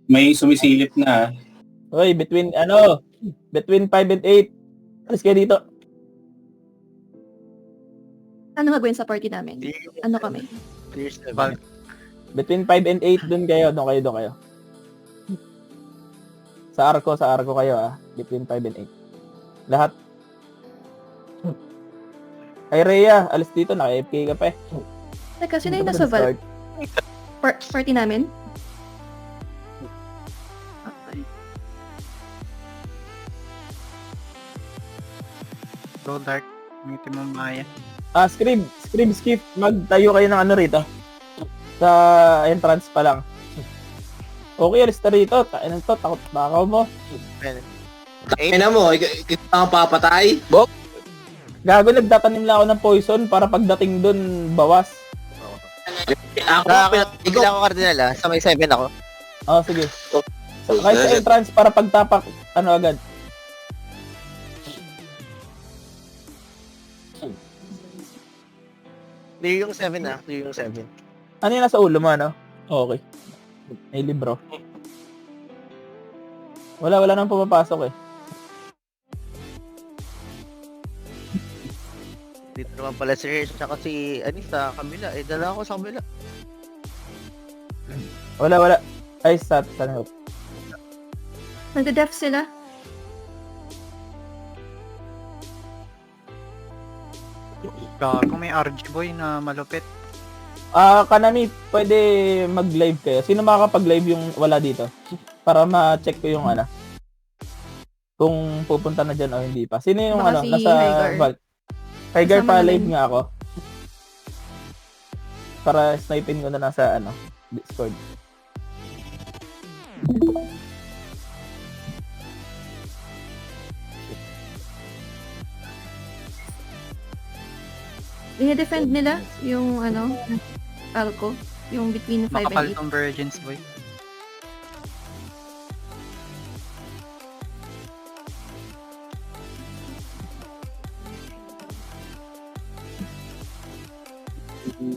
May sumisilip na. Hoy, between 5 and 8. Alis kayo dito. Ano gagawin sa party namin? Ano kami? Clear 7. Between 5 and 8, doon kayo. Sa arko kayo Between 5 and 8. Lahat. Ay, Rhea, alis dito. Naka-FK ka pa eh. Teka, sino yung nasa Val? Party namin? Okay. Go dark. Ngiti mo Maya. Skip. Magtayo kayo ng ano rito. Sa entrance pa lang. Okay, alis na rito. Ano to? Takot bakaw mo. Ina mo, ikaw ang papatay? Bok? Gago, nagtatanim lang ako ng poison para pagdating dun, bawas. Ikaw ako cardinal sa may 7 ako. Sige. Kahit sa entrance para pagtapak, agad. Clear yung 7 clear yung 7. Ano yung nasa ulo mo, Okay. May libro. Wala nang pumapasok eh. Dito naman pala si Hirsch tsaka si Anis sa kabila. Dala ako sa kabila. Wala. Ay, sana. Nagda-def sila? Kung may RG boy na malupit. Kanami, pwede mag-live kayo. Sino makakapag-live yung wala dito? Para ma-check ko yung kung pupunta na dyan o hindi pa. Sino yung Baka si nasa Hygar. Vault? Hygar Kasama pa namin. live nga ako. Para snipin ko na nasa Discord. Dinedefend nila yung Alco, yung between 5 Makapal and 8. tong virgins boy.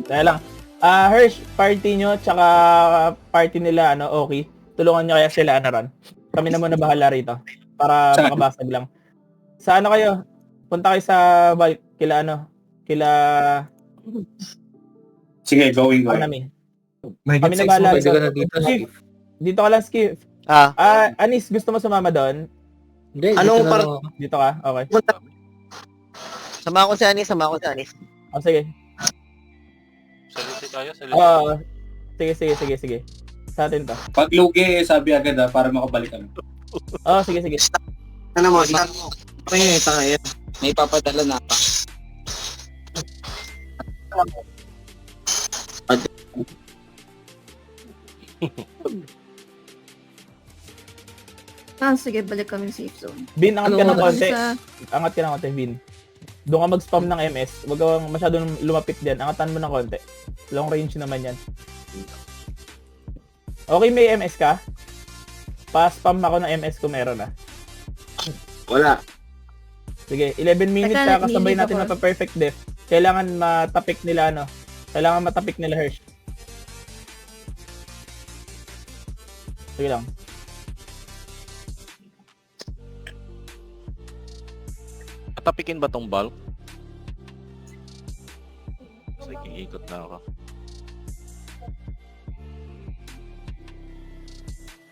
Kaya lang. Hirsch, party nyo, tsaka party nila, okay. Tulungan nyo kaya sila, Ron. Kami na muna bahala rito. Para Saan? makabasag lang. Sa kayo? Punta kayo sa kila Sige, going. Kanami. May Kami good na size bahala mo, pwede rito. ka na dito. Skip. Dito ka lang, Skip. Anis, gusto mo sumama doon? Hindi, Anong dito na part- lang ako. Dito ka? Okay. Sama ko si Anis. Sige. Salute tayo, Sige. Sa atin to. Pag lugi, sabi agad para makabalik kami. Sige. Ano mo, start mo. Okay, tanga yan. May papadala na pa. Sige, balik kami safe zone. Bin, angat ka ng konti. Sa, Angat ka ng konti, Bin. Doon ka mag-spam ng MS. Huwag kang masyadong lumapit dyan. Angatan mo ng konti. Long range naman yan. Okay, may MS ka? Pa-spam ako ng MS kung meron Wala. Sige, 11 minutes Teka, kasabay nililip natin ako. na perfect def. Kailangan matapik nila Kailangan matapik nila Hirsch. Sige lang. Tapikin ba tong bulk? Sige, ikot na ako.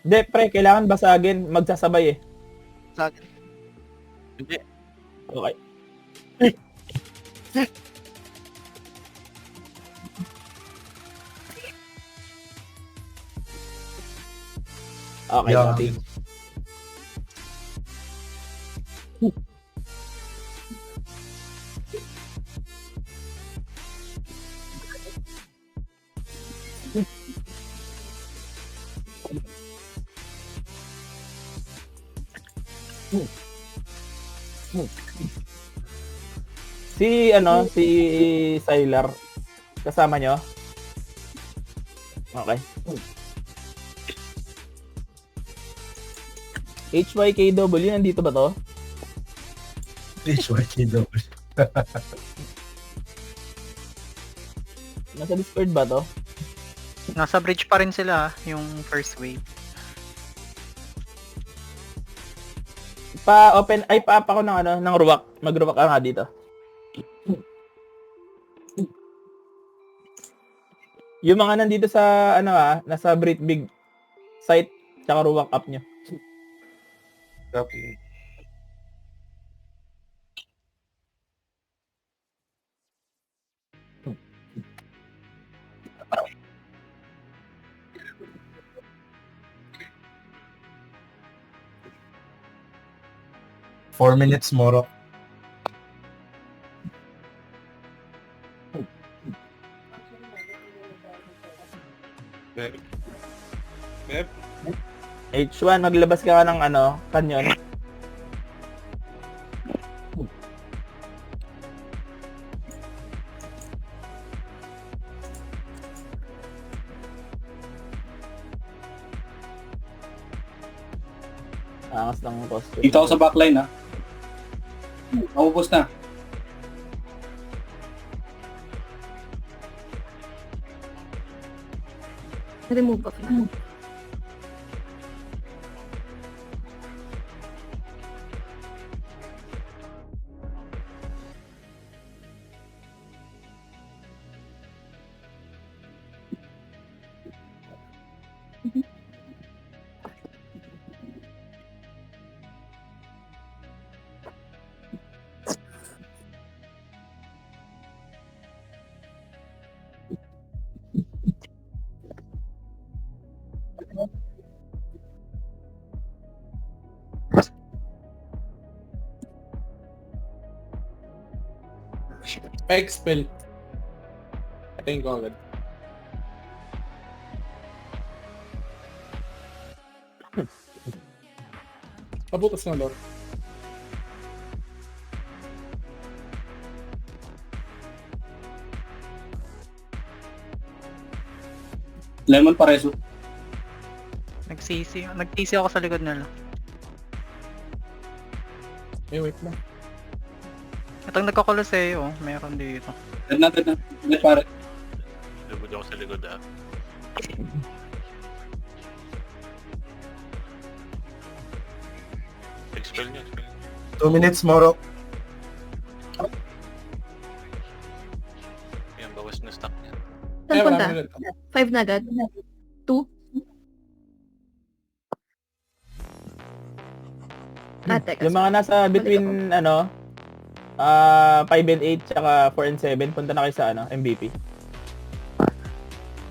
Hindi, pre, kailangan basagin. Magsasabay eh. Sa akin. Hindi. Okay. Okay, Yeah. okay. Si Sylar, kasama nyo? Okay. HYKW, nandito ba to? HYKW. Nasa Discord ba to? Nasa bridge pa rin sila yung first wave. Pa-open, ay pa-up ako ng ano, ng ruwak. Mag-ruwak ka nga dito. Yung mga nandito sa, ano nasa Brit Big site, tsaka ruwak up nyo. Copy. Four minutes, Moro. H1, maglabas ka ng ano, kanyon. Angas ng costume. Dito ako sa backline, ha. Maubos na. Remove ako. Pa-expel. Patayin ko agad. Pabutas na, Lord. Lemon Pareso. Nagtisi ako sa likod nila. Wait lang. Itong nagkakoloseo, meron dito. Dead na, dead na. Dead pare. Lubod ako sa likod ah. Expel niya. 2 minutes, Moro. Yan, bawas na stock niya. Saan wala punta? na ulit. 5 na agad? 2? Ah, teka. Yung mga nasa between, ano, 5 and 8, tsaka 4 and 7, punta na kayo sa, ano, MVP.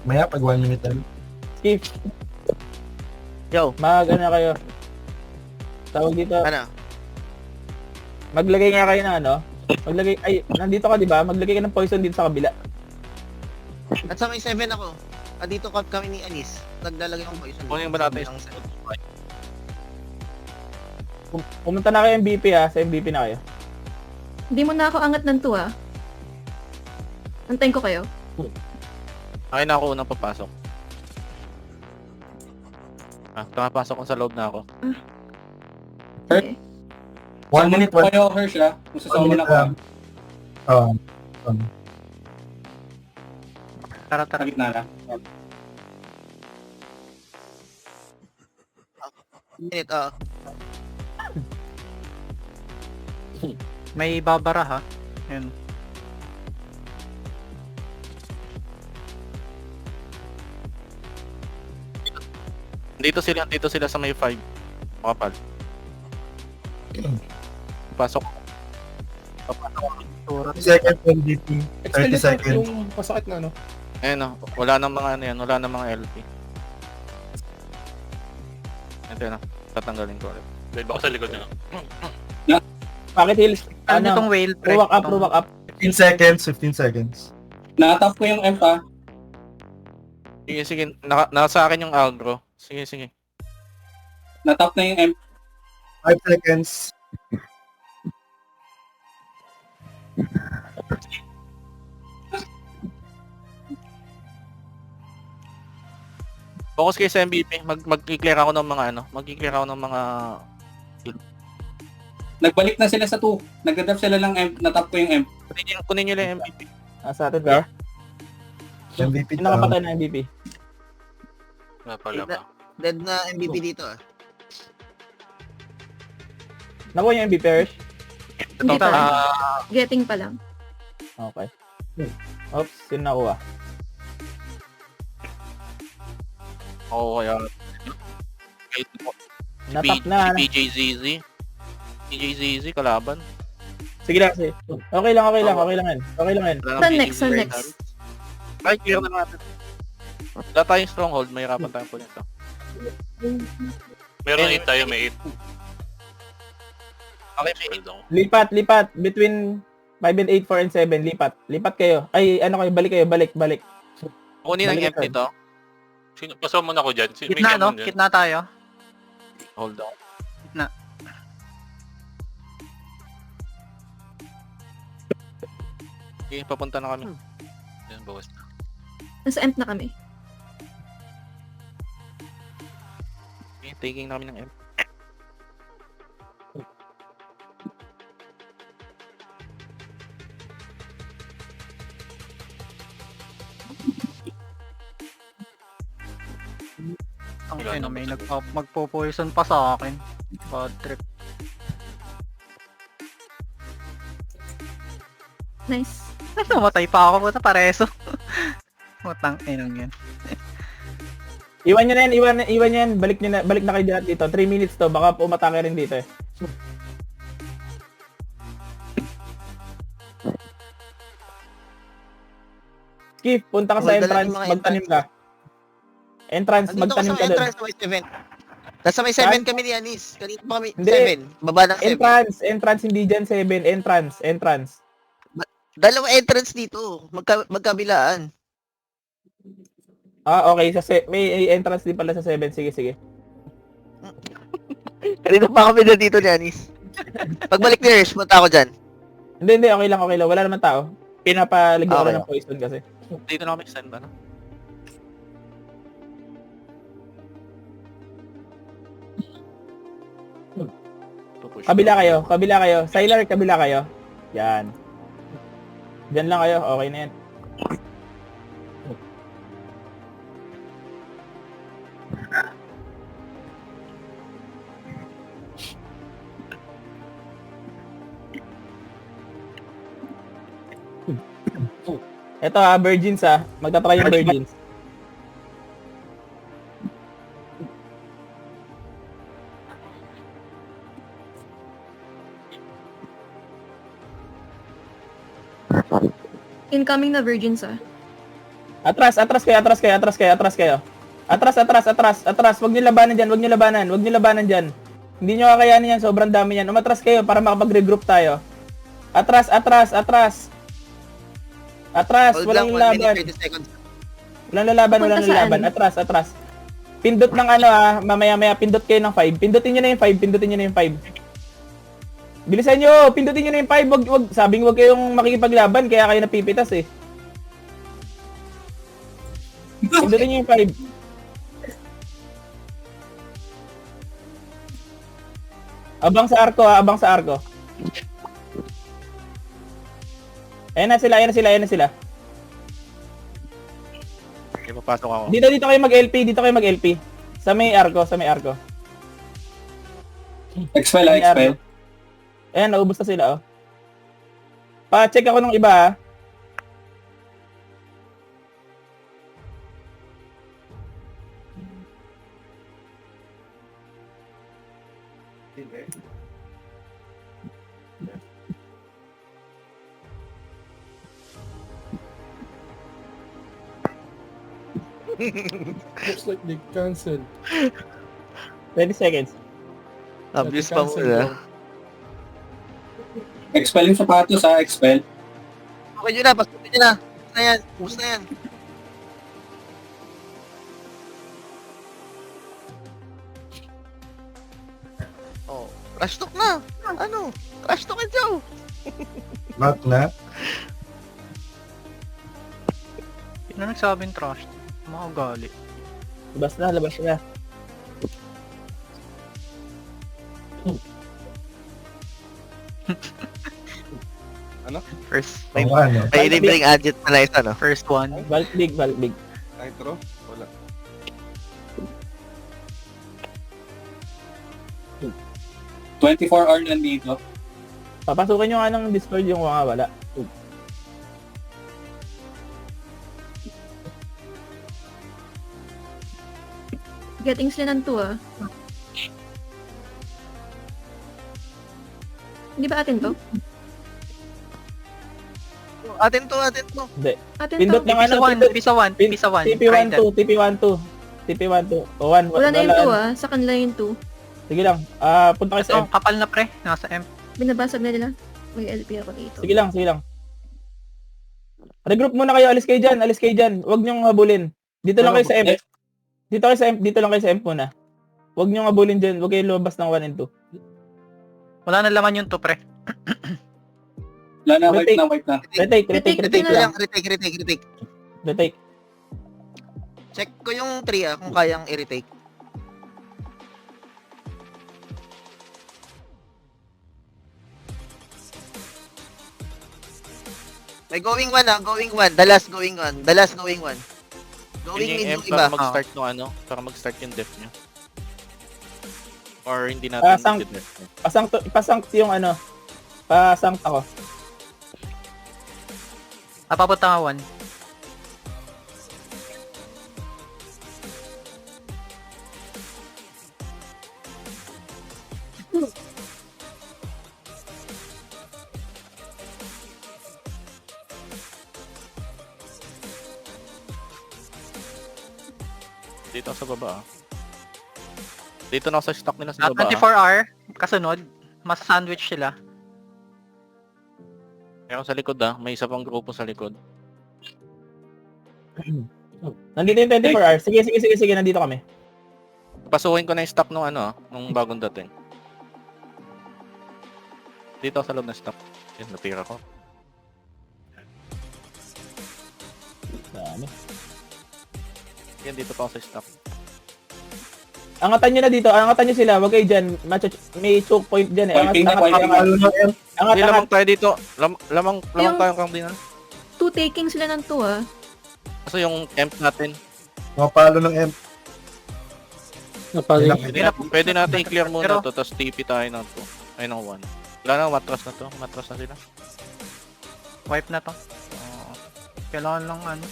Maya, pag 1 minute na. Skip, Yo, ano na kayo. Tawag dito, ano? maglagay nga kayo ng, ano, maglagay, ay, nandito ka, di ba? Maglagay ka ng poison dito sa kabila. At sa may 7 ako. Dito kami ni Anis. Naglalagay akong poison. Kunin ba natin Ang set. Pumunta na kayo MVP, sa MVP na kayo. Hindi mo na ako angat ng 2 ah. Antayin ko kayo. Akin na ako unang papasok. Tumapasok ko sa loob na ako. Okay. 1 minute, Kung kayo, Hersh, ha. Kung sasama na ako, ha. Tara, Sa tara. gitna na. Minute, May babara ha. Yun. Dito sila sa may 5. Makapal. Pasok. 30 seconds, MVP. Expel 30 ito, seconds. yung masakit na, no? Ayun wala nang mga ano yan, wala nang mga LP. Ito na, tatanggalin ko ulit. Dahil baka sa likod na. Bakit heals? Ano itong Ano? whale trick? Ruwak up, ruwak up. 15 seconds, 15 seconds. Nakatap ko yung M, ha. Sige, nasa akin yung agro. Sige. Natap na yung M. 5 seconds. Focus kayo sa MVP. Mag-clear ako ng mga Nagbalik na sila sa 2. Nagdadap sila ng M. Natap ko yung M. kunin nyo lang yung MVP. Sa atin ba? MVP Sino nakapatay ng MVP? Wala pa. Dead na MVP dito ah. Nakuha niyo yung MVP, Perish? Hindi pa. Ah, Getting pa lang. Okay. Oops, sino nakuha? Oo, kaya... Natap na. Si PJZZ. PJZZ, kalaban. Sige lang, sige. Okay lang yan. Okay lang yan. Wala Saan nang next? Saan PJZZ. next? Ay, clear na natin. Wala tayong stronghold, mahirapan tayong po nito. Meron 8 tayo, may 8. Okay, may Lipat. Between 5 and 8, 4 and 7. Lipat kayo. Ay, ano kayo, balik. kunin ang Balik empty to. Pasaw muna ko dyan. May Kitna, no? gammon dyan. Kitna tayo. Hold on. Kitna. Okay, papunta na kami. Yan, bawas na. Nasa emp na kami. Okay, taking namin ng empty. Ang ina, may magpo-poison pa sa akin. Bad trip. Nice. Namatay pa ako, puta, pareso. Matang inang yan. Iwan nyo na yan. Balik na kayo lahat dito. 3 minutes to. Baka umatake rin dito eh. Skip, punta ka sa Hold na lang entrance. yung mga Magtanim ka. Entrance, Andito ko magtanim sa ka doon. entrance, may 7. Nasa may 7 kami ni Anis. Kanina pa kami, Hindi. 7. Baba ng 7. Entrance, hindi dyan 7. Entrance. Dalawa entrance dito. Magkabilaan. Ah, okay. May entrance din pala sa 7. Sige. Kanina pa kami na dito ni Anis. Pagbalik ni Hirsch, punta ako dyan. Hindi. Okay lang. Wala naman tao. Pinapaligyan ko Okay. lang ng poison kasi. Dito na kami send, ano? Pupush. Kabila kayo. Sylar, kabila kayo. Yan. Diyan lang kayo. Okay na yan. Ito virgins Magtatry yung virgins. Incoming na virgins Atras kayo. Atras. Wag niyo labanan dyan. Hindi niyo kakayanin yan. Sobrang dami yan. Umatras kayo para makapag-regroup tayo. Atras. Hold lang, Walang 1 minute, laban. 30 seconds. Walang lalaban. Papunta saan? Atras. Pindot ng mamaya pindot kayo ng 5. Pindutin niyo na yung 5. Bilisan niyo, pindutin niyo na yung 5. Wag sabing wag kayong makikipaglaban kaya kayo napipitas eh. Pindutin niyo yung 5. Abang sa arko. Ayan na sila. Okay, papasok ako. Dito kayo mag-LP. Sa may arko. Expel. Ayan, naubos na sila Pa-check ako ng iba Looks like they cancel. 20 seconds. Abuse pa muna. Expel yung sapatos expel. Okay nyo na, pasukin nyo na. Ubus na yan. Oh, crash talk na. Ano? Crash talk and Joe. Mat na. Sino nagsabing trash? Mga ugali. Labas na. First, May ano. may libreng adject na isa, no? First one. Balik big. Nitro? Wala. 24 hour nandito. Papasukin nyo nga ng Discord yung mga wala. Getting sila ng 2 ah. Hindi ba atin to? Atin to, atin to. Atin Pindot to. ng ano, Pisa 1, Pisa 1. TP12, TP12. TP12. O 1. Wala na yung 2 ah. Sa kanila yung 2. Sige lang. Punta kayo sa Ito, kapal na pre. Nasa M. Binabasag na nila. May LP ako dito. Sige lang, sige lang. Regroup muna kayo, alis kayo dyan. Huwag niyong habulin. Dito lang kayo sa M. Dito lang kayo sa M muna. Huwag niyong habulin dyan, huwag kayo lumabas ng 1 and 2. Wala na laman yung to pre. Wala na, Retake. wipe na. Retake Retake lang. lang, retake. Retake. Check ko yung 3 kung kayang i-retake. May going 1 going 1. The last going 1. Going Yun mid yung yung M para iba. mag-start no ano, para mag-start yung def nyo. Or hindi natin Pasang- i-def. Pasankt yung ano. Pasankt ako. Napapunta nga 1. Dito ako sa baba ah. Dito na ako sa stock nila sa baba. 24R, kasunod. Mas sandwich sila. Meron sa likod ah. May isa pang grupo sa likod. Nandito yung 24 hours. Sige, nandito kami. Pasukin ko na yung stock nung ano, nung bagong dating. Dito ako sa loob ng stock. Yan, natira ko. Dami. Yan, dito pa ako sa stock. Angatan nyo na dito, angatan nyo sila, wag kayo dyan. May choke point dyan eh. Pointing na, pointing na. Hindi, lamang tayo dito. Lamang Yung- tayong kang dinan. 2 taking sila ng 2 ah. Kaso yung camp natin, Mapalo ng M. pwede natin i-clear muna Pero- to, tapos TP tayo ng 2. Ay, ng 1. Wala na, matras na to. Matras na sila. Wipe na to. Kailangan lang ano.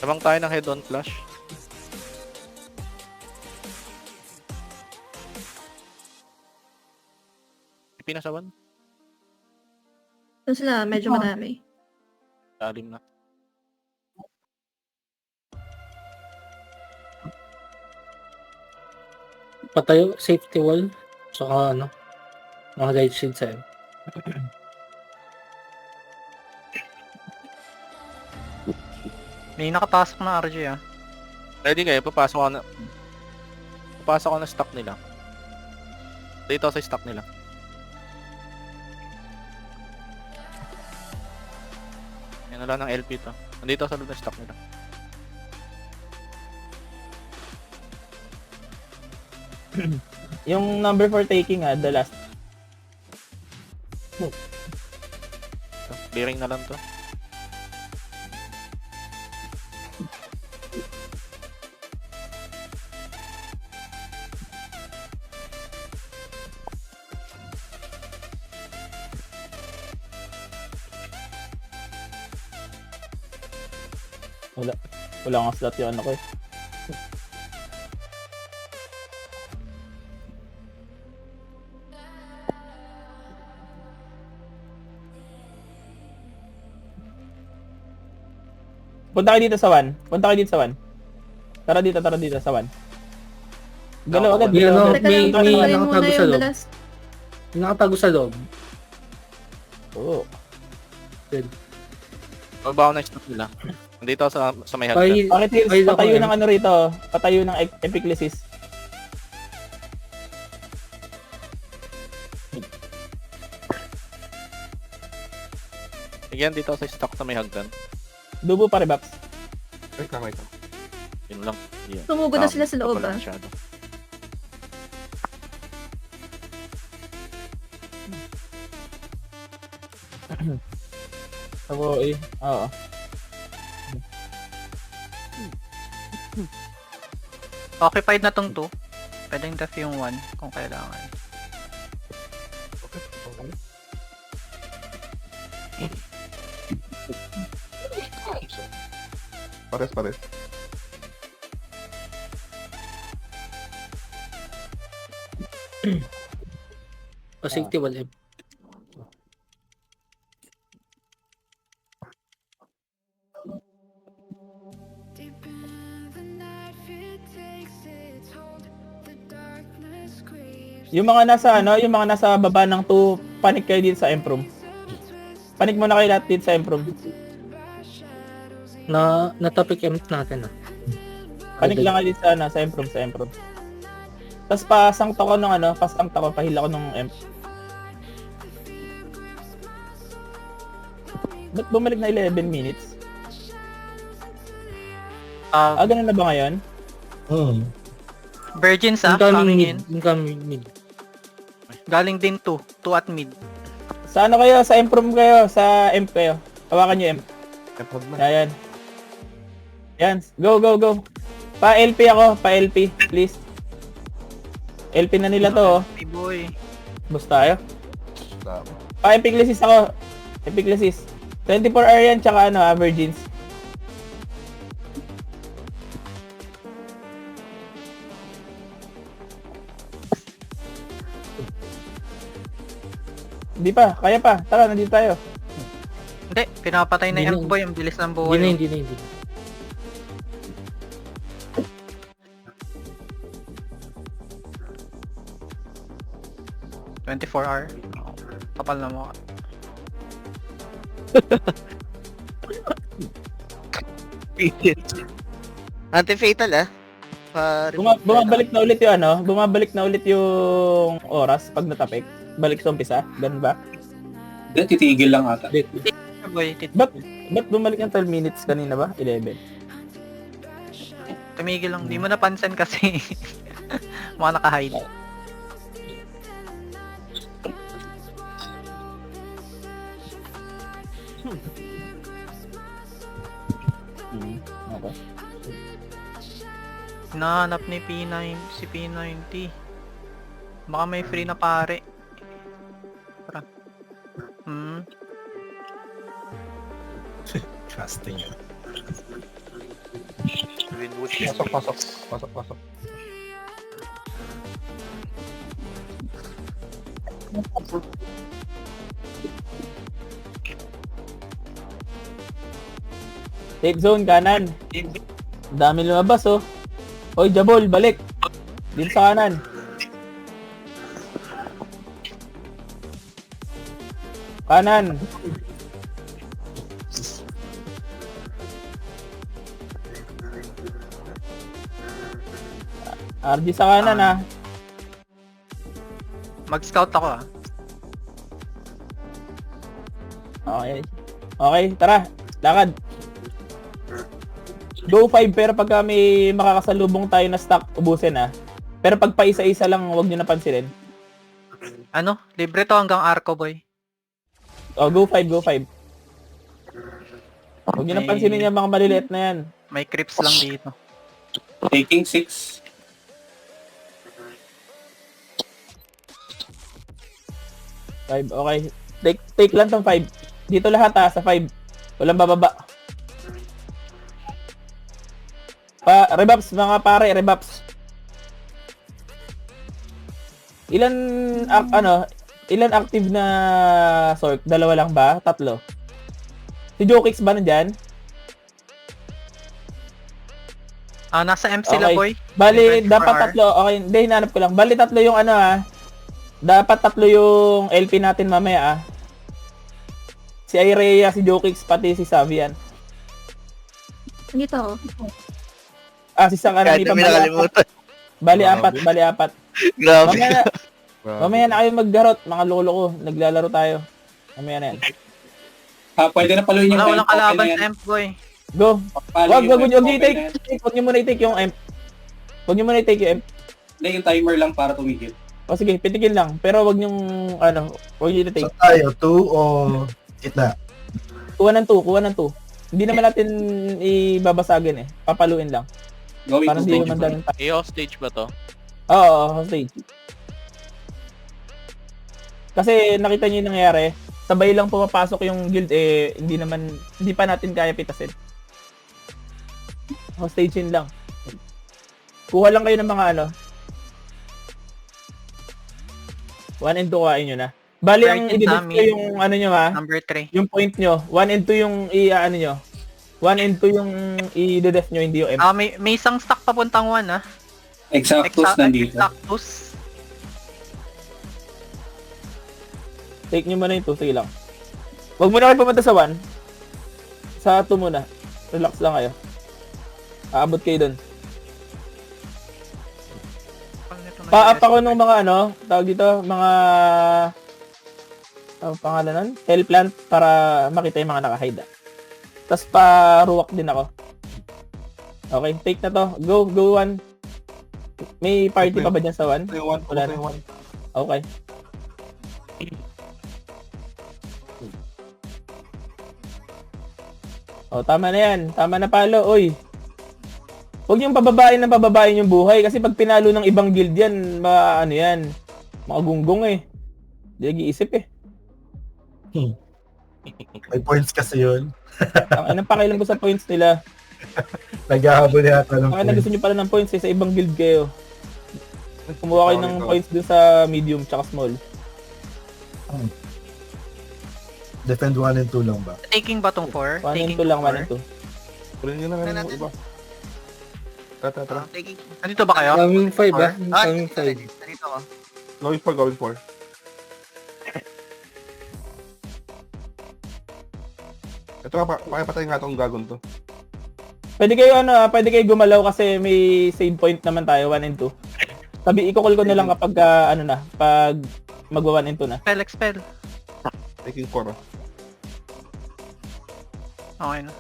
Lamang tayo ng head-on flash. TP na sa 1. Doon sila medyo madami. Lalim na. Patayo, safety wall. Saka ano, mga guide shield sa M. May nakapasok na RJ ah. Ready kayo, papasok ko na. Papasok ko na stock nila. Dito ako sa stock nila. Yan na lang ng LP to. Nandito ako sa loob ng stock nila. Yung number 4 taking the last. Ito, clearing na lang to. Wala nga slot yung ano ko eh. Punta kayo dito sa 1. Tara dito sa 1. Galaw agad. May ano, Teka lang, may tanggalin muna nakatago sa yung loob. dalas. May nakatago sa loob. Oo. Baba ako ng stock nila. Nandito ako sa may hagdan. Ay, Bakit Hills, Ay, patayo ako, ng ano rito. Patayo ng Epiclesis. Again, dito ako sa stock sa may hagdan. Dubo pa Rebaps. Wait lang. Yun lang. Yan. Tumugod na sila sa loob Wala ah. masyado. Ako eh. Oo. Occupied na tong 2. Pwedeng def yung 1 kung kailangan. Pares. O safety wall M. Yung mga nasa ano, yung mga nasa baba ng 2, panik kayo dito sa Emproom. Panik muna kayo lahat dito sa Emproom. Na topic M natin ah. Panik lang kayo dito sa ano, sa Emproom. Tapos pasang ko ng ano, pahila ko ng Emp. Ba't bumalik na 11 minutes? Ganun na ba ngayon? Virgins Incoming coming mid. in. Incoming mid. Galing din 2 at mid. Sa ano kayo? Sa Emproom kayo? Sa Emp kayo? Hawakan nyo Emp. Epod na. Ayan. Yan. Go. Pa-LP ako. Pa-LP. Please. LP na nila to. Hey boy. Bus tayo. Tama. Pa-Epiclesis ako. Epiclesis. 24R yan. Tsaka ano, Virgins. Hindi pa. Kaya pa. Tara, nandito tayo. Hindi, pinapatay na Hindi yung na- boy. Ang bilis ng buhay. Hindi na. 24 hour. Kapal na mo. Anti-fatal Bumabalik na ulit yung ano, bumabalik na ulit yung oras pag natapik. Balik sa umpisa, ganun ba? Then, titigil lang ata. Boy, Ba't bumalik ng 12 minutes kanina ba? 11. tumigil lang. Di mo napansin kasi. Mga naka-hide. Okay. Nahanap ni si P90. Baka may free na pare. Tara. Trusting yun. Greenwood. Pasok. Safe zone, kanan. Dami lumabas, oh. Hoy, Jabol, balik. Dito sa kanan. Kanan. RG sa kanan, ah. Mag-scout ako Okay, tara. Lakad. Go 5, pero pagka may makakasalubong tayo na stock, ubusin, ah. Pero pag pa isa-isa lang, huwag nyo napansinin. Ano? Libre to hanggang Arco boy. Go 5. Huwag nyo napansinin yung mga maliliit na yan. May creeps lang dito. Taking 6. Okay. Take lang tong 5. Dito lahat sa 5. Walang bababa. Rebuffs mga pare, rebuffs. Ilan active na Sork? 2 lang ba? 3? Si Jokix ba nandyan? Nasa M sila Okay. boy. Bali, 24 dapat hour. 3. Okay, hindi, hinanap ko lang. Bali, 3 yung dapat 3 yung LP natin mamaya, Si Irea, si Jokix, pati si Savian. Dito ako. Si Sanganani pa bali 4. Grabe. Mamaya na kayo maggarot, mga lolo ko. Naglalaro tayo. Mamaya na yan. Pwede na paluin yung Walang tempo, kalaban okay na sa yan. M boy. Go! Paluin yung Wag tempo, nyo okay na yan. i-take. Huwag nyo muna i-take yung M. Huwag nyo muna i-take yung M. Hindi, yung timer lang para tumigil. O sige, pitigil lang. Pero wag nyong, huwag nyo i-take. So tayo, 2 o kita? Kuha ng 2. Hindi naman natin ibabasagin eh. Papaluin lang. Going Parang to di stage naman 4. daming pa. AO stage ba to? Oo, hostage. Kasi nakita niyo yung nangyari, sabay lang pumapasok yung guild hindi pa natin kaya pitasin. Hostagein lang. Kuha lang kayo ng mga 1 and 2 kain nyo na. Bali, ang Virgin i-deduct Sammy. ko yung nyo Number 3. yung point nyo. 1 and 2 yung nyo. 1 and 2 yung i-deduct nyo, hindi yung M. May isang stock papuntang 1 ah. Exactus nandito. Exactus. Take nyo muna yung 2, sige lang. Huwag muna kayo pumunta sa 1. Sa 2 muna. Relax lang kayo. Aabot kayo dun. Pa-up ako nung mga tawag dito, mga pangalan nun? Hell plant para makita yung mga naka-hide. Tapos pa-ruwak din ako. Okay, take na to. Go 1. May party pa ba dyan sa 1? Wala na. Okay. Oh, tama na yan. Tama na palo. Oy. Huwag yung pababain yung buhay kasi pag pinalo ng ibang guild yan, yan, makagunggong eh. Hindi nag-iisip eh. May points kasi yun. Anong pakialam ko sa points nila? Naghahabol yata ng Ang gusto points. nyo pala ng points eh, sa ibang guild kayo. Kumuha kayo ng points dun sa medium tsaka small. Defend 1 and 2 lang ba? Taking ba tong 4? 1 and Taking 2 lang, 1 4? and 2. Kunin nyo na Ano nga yung natin? iba. Tara. Taking... Nandito ba kayo? Kaming 5 ah. Kaming dito, 5. dito ako. Gawin 4. Ito nga, pakipatay nga itong gagon to. Pwede kayo gumalaw kasi may save point naman tayo, 1 and 2. Sabi, i-call ko na lang kapag, pag magwa 1 and 2 na. Expel. Taking 4 ah. Okay na.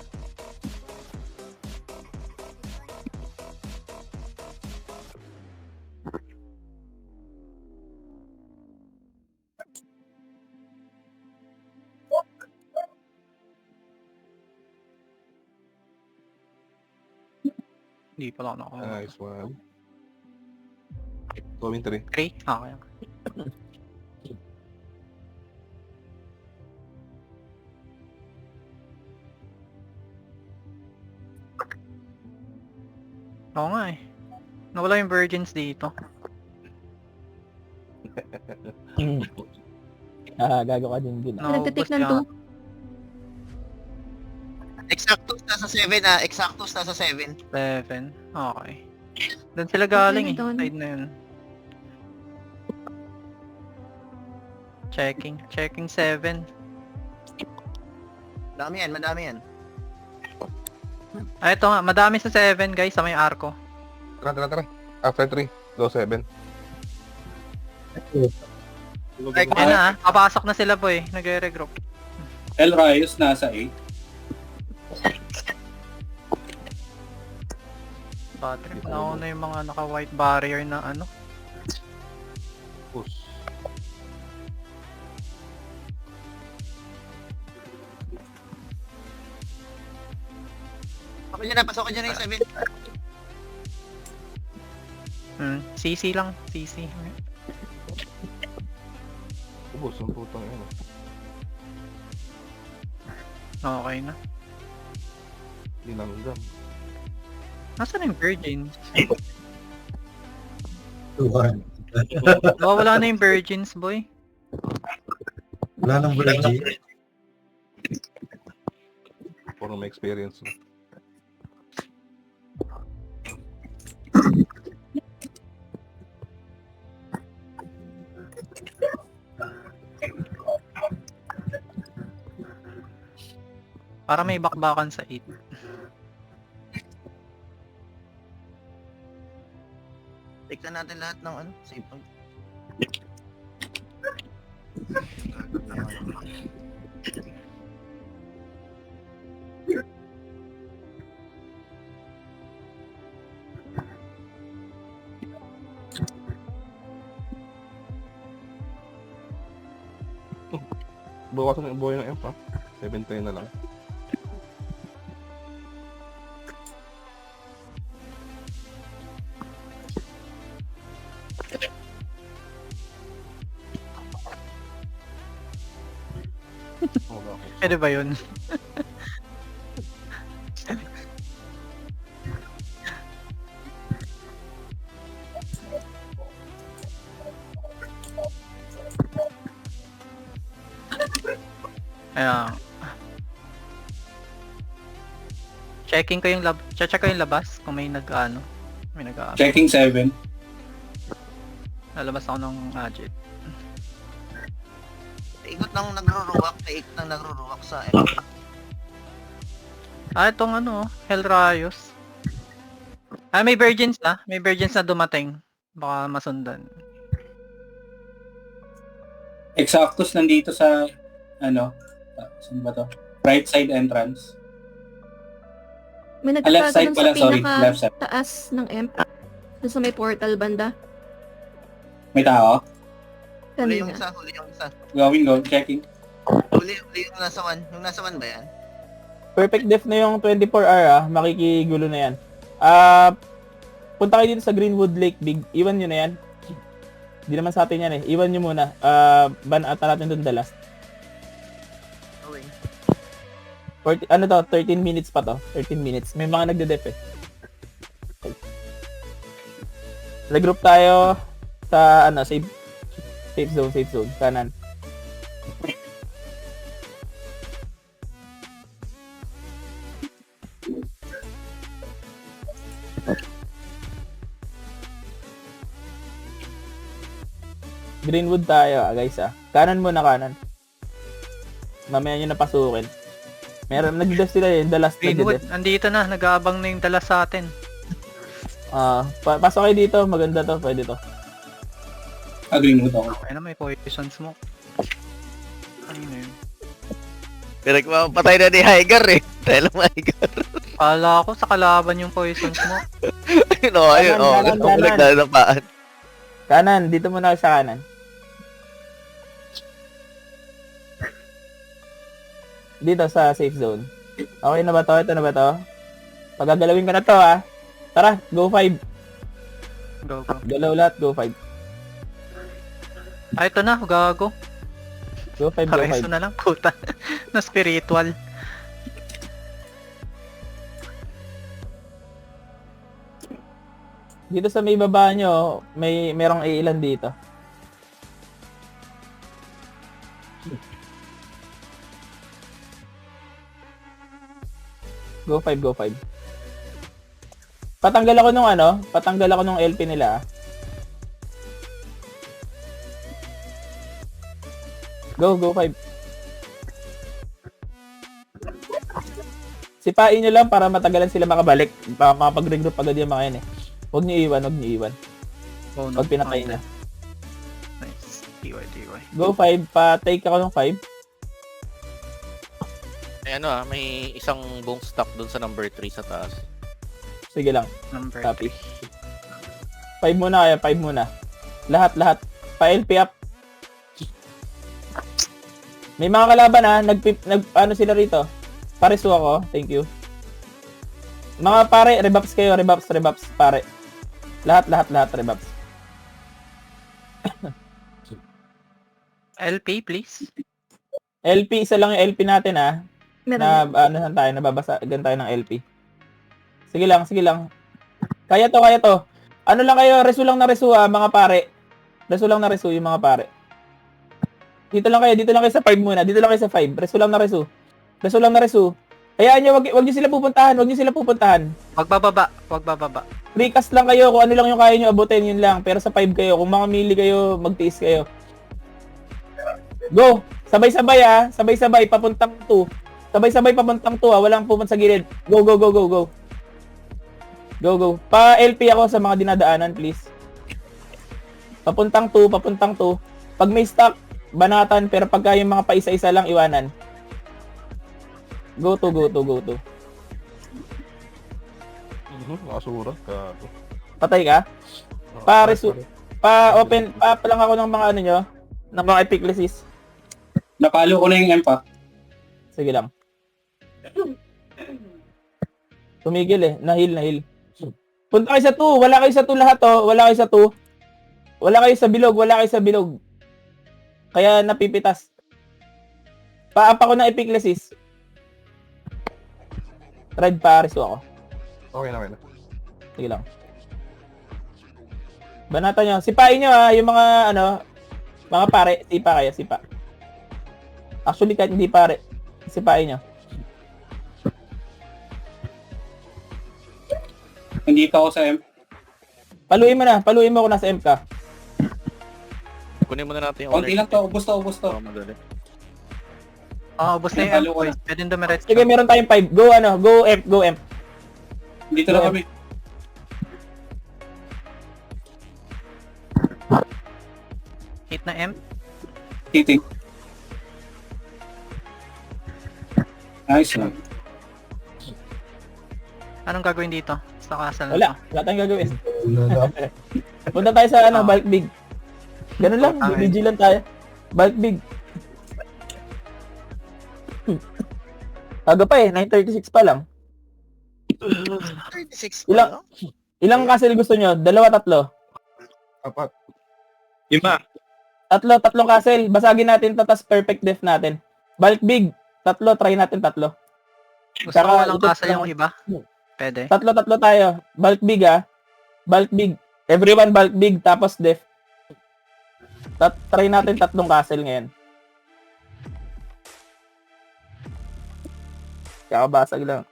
Hindi pala ako nakakuha. Nice one. Going 3. 3? Okay. Oo nga eh. Nawala yung virgins dito. Gago ka din. Nagtitik ng yan. 2. Exactus nasa 7 ah. Exactus nasa 7. 11. Okay. Doon sila galing eh. Doon. Side na yun. Checking 7. Madami yan. Ito nga, madami sa 7 guys sa may arko. Tara. After 3, go 7. Ayan na papasok na sila boy. Nagre-regroup. El Rayos nasa 8. Battery. Nauna yung mga naka-white barrier na Push. Pasok dyan na yung 7. CC lang. CC. Ubus ang putang yan. Okay na. Linanggan. Nasaan yung virgin? 2-1. Nawawala na yung virgins boy. Wala nang virgin. Puro may experience. Para may bakbakan sa 8. Tignan natin lahat ng save point. Bawasan yung buhay ng F ha. 7-10 na lang. Pwede ba yun? Ayan. Checking ko yung check ko yung labas kung may may Checking 7. lalabas ako ng gadget. Ikot ng nagruruwak sa MP. Itong Hell Rayos. May Virgins na. May Virgins na dumating. Baka masundan. Exactus nandito sa, saan ba to? Right side entrance. May Left side nagkakaroon pala, sa sorry. Left side. pinaka-taas ng MP. Doon sa may portal banda. May tao? Huli yung Kanina. isa. Go. Checking. Huli yung nasa 1. Yung nasa 1 ba yan? Perfect def na yung 24R makikigulo na yan. Punta kayo dito sa Greenwood Lake Big. Iwan nyo na yan. Hindi naman sa atin yan eh. Iwan nyo muna. Banata natin dun the last. Okay. 13 minutes pa to. 13 minutes. May mga nagde-def eh. Nag-group tayo sa safe zone. Kanan. Greenwood tayo guys Kanan muna kanan. Mamaya nyo napasukin. Meron nag-def sila the last Greenwood, nag-def. andito na. Nag-aabang na yung dala sa atin. Pasok kayo dito, maganda to, pwede to. Greenwood ako. Ay na, may poison smoke. Ano yun? Pinagpapatay na ni Higer eh. Dahil ang Higer. Kala ko sa kalaban yung poison smoke. ayun. Kanan. Nagdadapaan. Kanan, dito muna sa kanan. Dito sa safe zone. Okay na ba to? Ito na ba to? Pagagalawin ko na to Tara, go 5. Go. Galaw lahat, go 5. Ito na, gago. Go 5, go Pareso 5. na lang, puta. Na spiritual. Dito sa may baba nyo, merong ilan dito. Go 5, go 5. Patanggal ako nung LP nila. Go 5. Sipain nyo lang para matagalan sila makabalik. Makapag-regroup agad yung mga yan eh. Huwag nyo iwan. Oh, no. Huwag pinatay na. Nice. TY. Go 5, pa-take ako ng 5. May isang buong stock dun sa number 3 sa taas. Sige lang. Number Copy. 3. 5 muna kaya, 5 muna. Lahat. Pa-LP up. May mga kalaban ano sila rito? Paresu ako, thank you. Mga pare, rebuffs kayo, rebuffs, pare. Lahat, rebuffs. LP, please. LP, isa lang yung LP natin Meron. Nababasagan tayo ng LP. Sige lang. Kaya to. Ano lang kayo, resu lang na resu mga pare. Resu lang na resu yung mga pare. Dito lang kayo sa 5 muna. Dito lang kayo sa 5. Resu lang na resu. Hayaan nyo, wag nyo sila pupuntahan. Wag bababa. Recast lang kayo kung ano lang yung kaya nyo abutin, yun lang. Pero sa 5 kayo, kung mga mili kayo, magtiis kayo. Go! Sabay-sabay, papuntang 2. Sabay-sabay papuntang 2 walang pupunta sa gilid. Go. Go. Pa-LP ako sa mga dinadaanan, please. Papuntang 2. Pag may stock, banatan, pero pagka yung mga paisa-isa lang, iwanan. Go to. Nakasura. Patay ka? Pa-open, pa lang ako ng mga nyo, ng mga epiclesis. Napalo ko na yung EMPA. Sige lang. Tumigil eh. Nahil. Punta kayo sa 2. Wala kayo sa 2 lahat Wala kayo sa 2. Wala kayo sa bilog. Kaya napipitas. Pa-up ako ng Epiclesis. Red Paris ako. Okay na. Sige lang. Banata nyo. Sipain nyo ha, yung mga mga pare, sipa kayo, sipa. Actually, kahit hindi pare, sipain nyo. Nandito ako sa M. Paluin mo kung nasa M ka. Kunin muna natin yung Konti lang to, ubos to. Oh, madali. Ubos na yung Halo ko boy. na. Pwede dumiretso. Sige, meron tayong 5. Go M. Dito na kami. Hit na M. Titing. Nice one. Anong gagawin dito? Sa castle na Wala to? tayong gagawin. Una lang. Punta tayo sa bulk big. Ganun lang, Okay. vigilant tayo. Bulk big. Aga pa 9:36 pa lang. 36 pa Ilang- lang? Ilang castle gusto nyo? 2, 3? 4. 5. Tatlong castle. Basagin natin to, tas perfect def natin. Bulk big. 3, try natin 3. Gusto Saka ko walang ikot castle lang. yung iba. Pwede. 3 tayo. Bulk big Bulk big. Everyone bulk big, tapos def. Try natin 3 castle ngayon. Kakabasag lang.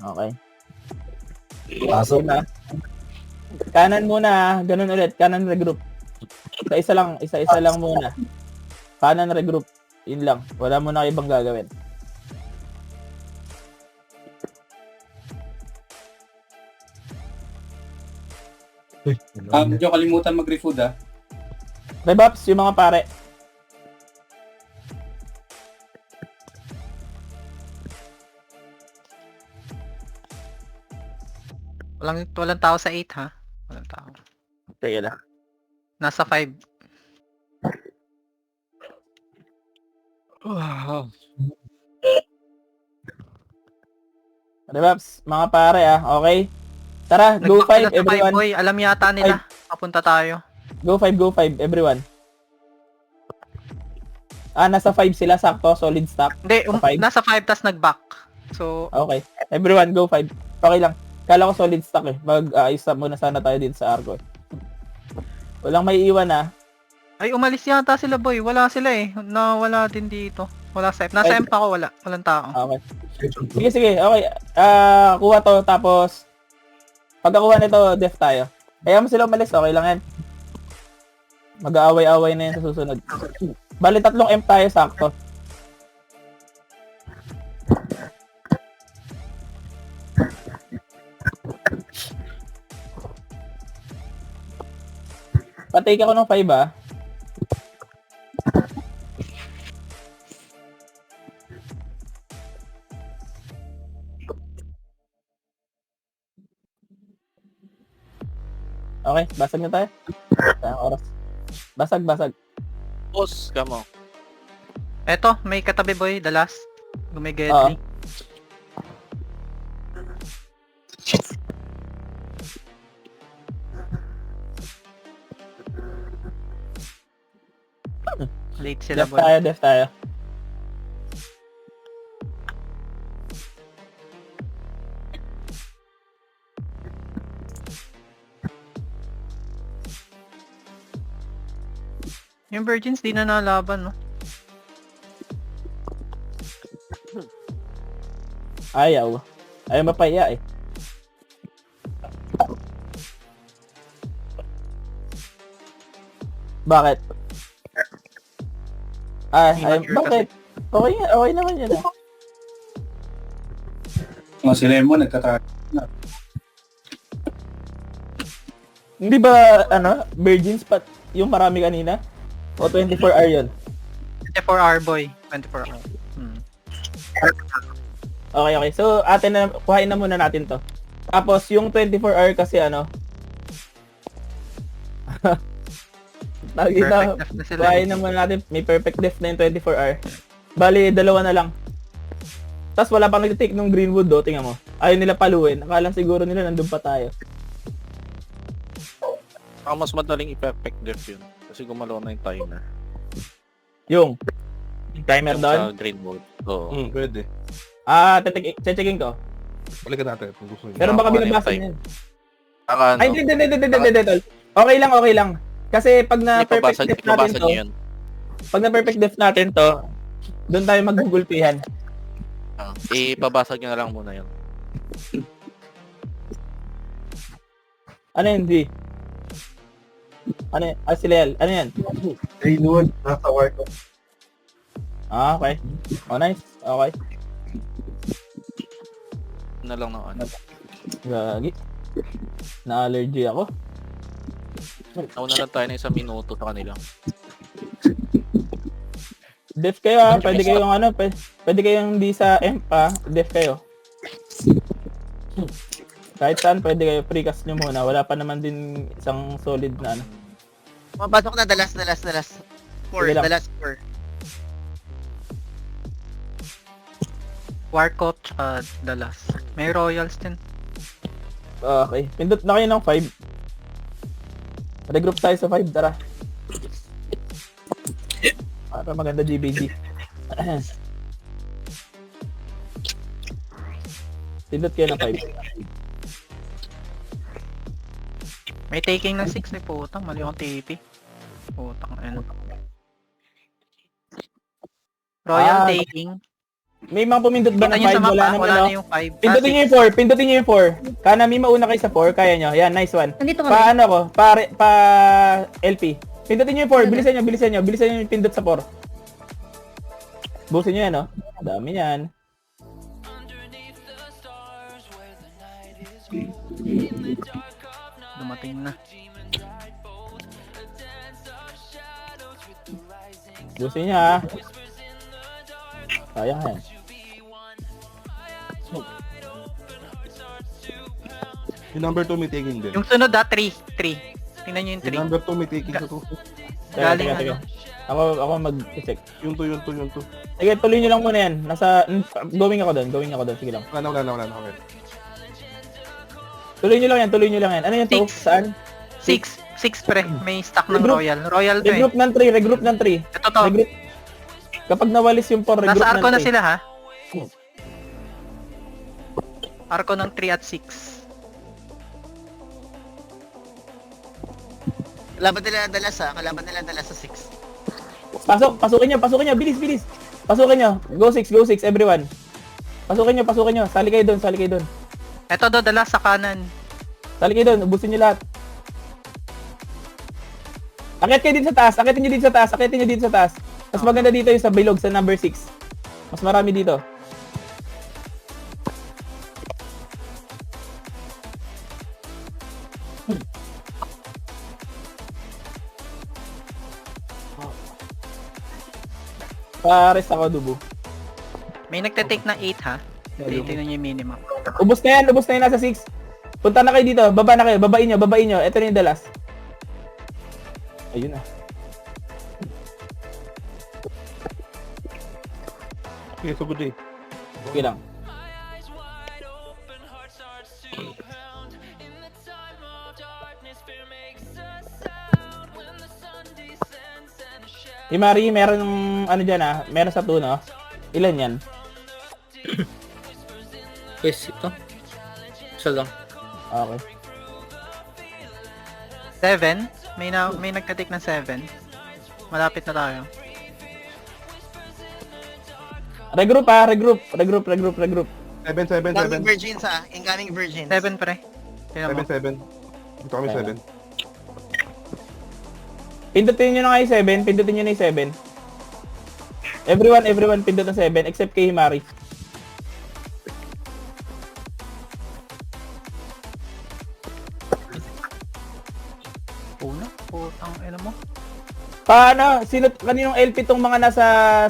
Okay. Pasok na. Kanan muna, ganun ulit. Kanan regroup. Isa lang muna. Kanan regroup. Yun lang. Wala mo na ibang gagawin. Medyo kalimutan mag-refood Rebuffs, yung mga pare. Walang tao sa 8 ha? Walang tao. Sige lang. Nasa 5. Rebuffs, mga pare okay? Tara, go 5 everyone. Boy. Alam yata nila. Papunta tayo. Go 5 everyone. Nasa 5 sila, sakto, solid stack. Hindi, Sa five? nasa 5 tas nag-back. So, Okay. Everyone, go 5. Okay lang. Kala ko solid stack Mag-ayos muna sana tayo dito sa Argo. Walang may iwan ay umalis yata sila boy. Wala sila Nawala din dito. Wala sa Nasa Ay. M pa ako, wala. Walang tao. Okay. Sige. Okay. Kuha to, tapos pagkakuha nito, def tayo. Kaya mo sila umalis, okay lang yan. Mag-aaway-away na yan sa susunod. Bali, 3 M tayo, sakto. Patake ako ng 5 Okay, basag na tayo. Sayang oras. Basag. Boss, kamo. Eto, may katabi boy, the last. Gumigedli. Late sila boy. Def tayo. Yung Virgins di na nalaban, no? Ayaw mapaya Bakit? Bakit? Okay naman yun Si Lemon nagtatry. Hindi ba, Virgins yung marami kanina? O 24 hour yun? 24 hour boy. 24 hour. Okay. So, kuhain na muna natin to. Tapos, yung 24 hour kasi Tawag dito. Perfect def na sila. Bahay naman natin. May perfect def na yung 24R. Bali, dalawa na lang. Tapos wala pang nag-take nung Greenwood do. Tingnan mo. Ayaw nila paluin. Akala siguro nila nandun pa tayo. Ang mas madaling i-perfect def yun. Kasi gumalaw na yung timer. Yung timer Yung doon. sa green mode. Oo. Pwede. Checking ko. Balikan natin kung gusto niyo. Pero baka Nakakuha na yung binabasa time. niya. Saka ano, Ay, hindi, tol. Okay lang. Kasi pag na perfect def natin ipabasa to, niyo yun. pag na perfect def natin to, doon tayo maggugulpihan. Ipabasa niyo na lang muna yun. Ano yun, D? Ano yun? Sila yan. Ano yan? Greenwood, nasa war ko. Okay. Oh, nice. Okay. Na lang ng ano. Gagi. Na-allergy ako. Nauna lang tayo ng 1 minuto sa kanila. Def kayo ha. Pwede kayong ano. Pwede kayong di sa M pa. Def kayo. Kahit saan pwede kayo. Precast nyo muna. Wala pa naman din isang solid na ano. Mapasok na, the last. 4, Sige lang. the last 4. Warcourt at Dallas. May Royals din. Okay. Pindot na kayo ng 5. Regroup tayo sa 5. Tara. Para maganda GBG. Pindot kayo ng 5. May taking ng 6 eh, putang. Mali akong TP. Putang ano. Royal taking. May mga pumindot ba Kita ng nyo 5? sa mapa, Wala naman wala no? na yung 5. Pindutin nyo yung 4. Pindutin nyo yung 4. Kanami mauna kayo sa 4. Kaya nyo. Yan, nice one. Nandito kami. Pa ano ko? Pa LP. Pindutin nyo yung 4. Bilisan nyo. Bilisan nyo yung pindot sa 4. Busin nyo yan, no? Dami yan. Dumating na. Busin nyo, ha? Sayang yan. Yung number 2 may taking din. Yung sunod 3. Tingnan nyo yung Yung 3. number 2 may taking sa 2. Galing Teka. ano. Ako mag-check. Yung 2. Sige, tuloy nyo lang muna yan. Going ako doon. Sige lang. Wala na. Okay. Tuloy nyo lang yan. Ano yung 2? Six. Saan? 6 pre. May stock ng Regroup. Royal. Royal to eh. Regroup ng 3. Ito to. Regroup. Kapag nawalis yung 4, regroup Nasa arko ng na 3. sila ha. Arko ng 3 at 6. Kalaban nila Dallas ha. Kalaban nila Dallas sa 6. Pasukin nyo. Bilis. Pasukin nyo. Go 6, everyone. Pasukin nyo. Sali kayo doon. Ito do, dala sa kanan. Sali kayo doon. Ubusin nyo lahat. Akit kayo dito sa taas. Akitin nyo dito sa taas. Mas maganda dito yung sa bilog, sa number 6. Mas marami dito. Pares ako, Dubu. May nagte-take na 8 ha. Tingnan nyo yung minimum. Ubus na yan nasa 6. Punta na kayo dito, baba na kayo, babain nyo. Ito na yung dalas. Ayun na. Okay, so good day. Okay lang. Mari, meron ng ano dyan meron sa 2 no? Ilan yan? Yes, ito. Isa lang. Okay. 7. May nagka-take ng 7. Malapit na tayo. Regroup. 7. Incoming virgins ha. Incoming virgins. 7 pre. Tingnan mo. 7. Ito kami 7. Pindutin nyo na kayo 7. Pindutin nyo na yung 7. Everyone pindot ng 7 except kay Himari. Una. Putang ina mo. Paano? Kaninong LP tong mga nasa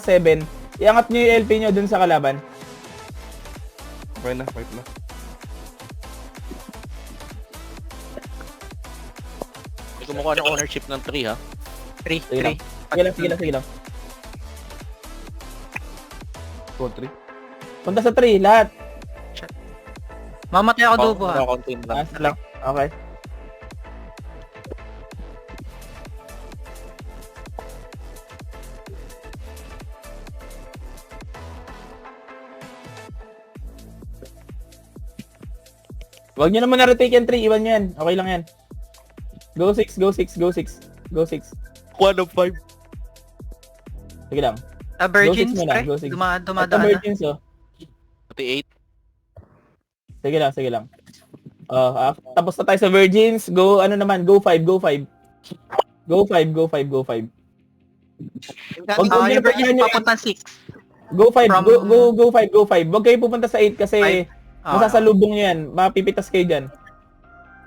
7? Iangat nyo yung LP nyo dun sa kalaban. Okay na, fight na. May kumukuha ng ownership ng 3 ha. 3, Sige lang. 3. Sige lang. Code 3. Punta sa 3, lahat. Mamatay ako dubo ha. Konti lang. Last lang. Okay. Wag nyo naman na-retake yan 3, iwan nyo yan. Okay lang yan. Go 6. 1 of 5. Sige lang. Virgins Go 6 muna, pre. go 6. Dumadaan Ito na. virgins oh. Pati 8. Sige lang. Tapos na tayo sa virgins. Go, ano naman, go 5. Go 5. Wag Yung nyo Virgins nyo- papuntang 6. Go 5. From- Go 5. Huwag kayo pupunta sa 8 kasi masasalubong nyo yan. Mapipitas kayo dyan.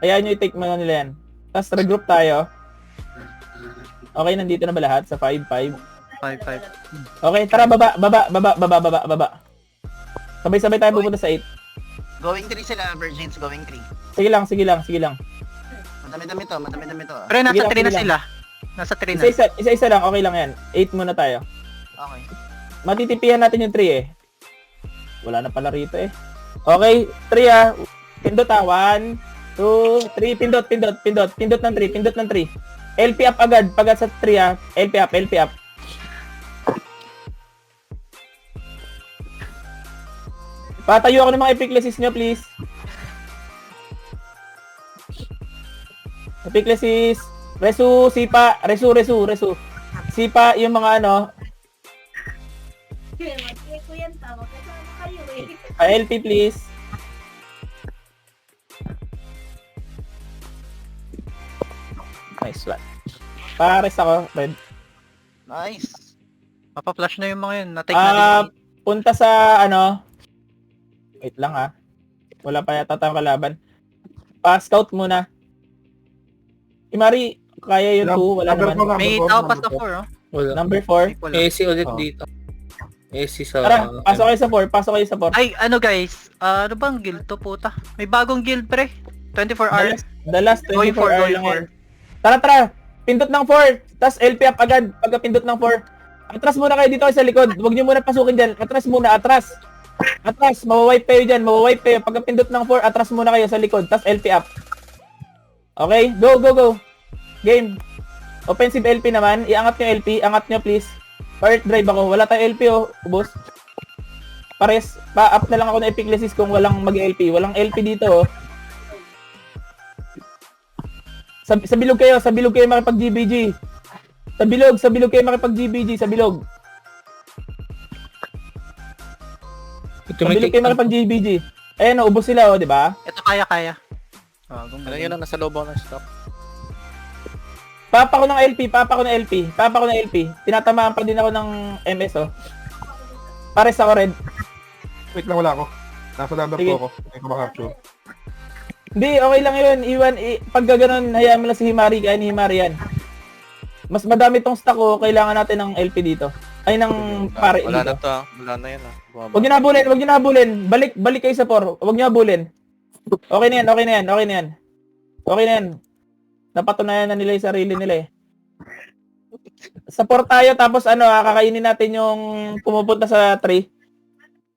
Kaya nyo i-take mo na nila yan. Tapos regroup tayo. Okay, nandito na ba lahat? Sa 5. 5. Okay, tara, baba. Sabay-sabay tayo pupunta sa 8. Going 3 sila, Virgins, going 3. Sige lang. Madami-dami to. Pre, nasa Sige lang, 3 na sige sila. Nasa 3 na. Isa-isa lang, okay lang yan. 8 muna tayo. Okay. Matitipihan natin yung 3 eh. Wala na pala rito eh. Okay, 3 Pindot 1, 2, 3. Pindot ng 3. LP up agad. Pagkat sa 3 LP up. Patayo ako ng mga epiclesis nyo, please. Epiclesis. Resu. Sipa, yung mga ano. LP, please. Nice one. Pares ako, Red. Nice. Mapa-flash na yung mga yun. Na-take na rin. Punta sa ano. Wait lang ha. Wala pa yata tayong kalaban. Pa-scout muna. Imari, kaya yung 2, wala naman. May tao pa sa 4 oh. Wala. Number 4. Wala. AC ulit Oh. dito. AC sa... Tara, pasok kayo sa 4. Ay, ano guys? Ano bang guild to puta? May bagong guild pre. 24 hours. The last 24 Going for, hour going lang for. yan. Tara. Pindot ng 4. Tapos LP up agad. Pagka pindot ng 4. Atras muna kayo dito sa likod. Huwag nyo muna pasukin dyan. Atras. Mawawipe kayo dyan. Pagka pindot ng 4, atras muna kayo sa likod. Tapos LP up. Okay? Go. Game. Offensive LP naman. Iangat nyo LP. Angat nyo please. Part drive ako. Wala tayong LP oh. Ubos. Pares. Pa-up na lang ako ng epiclesis kung walang mag-LP. Walang LP dito oh. Sa bilog kayo makipag-GBG. Sa bilog kayo makipag-GBG. Sa bilog kayo makipag-GBG. Ayan oh, ubos sila oh, di ba? Ito kaya. Ano yun ang nasa loob ako ng stock? Papa ko ng LP. Tinatamaan pa din ako ng MS oh. Pares ako red. Wait lang, wala ako. Nasa ladder Sige. po ako. Hindi ko makapture. Hindi, okay lang yun. Pag gano'n, hayaan mo lang si Himari. Kaya ni Himari yan. Mas madami tong stock ko. Kailangan natin ng LP dito. Ay, ng pare Wala dito. na to. Wala na yan ah. Bumaba. Huwag nyo na habulin. Balik kayo sa 4. Huwag nyo habulin. Okay na yan. Napatunayan na nila yung sarili nila eh. Sa 4 tayo, tapos kakainin natin yung pumupunta sa 3.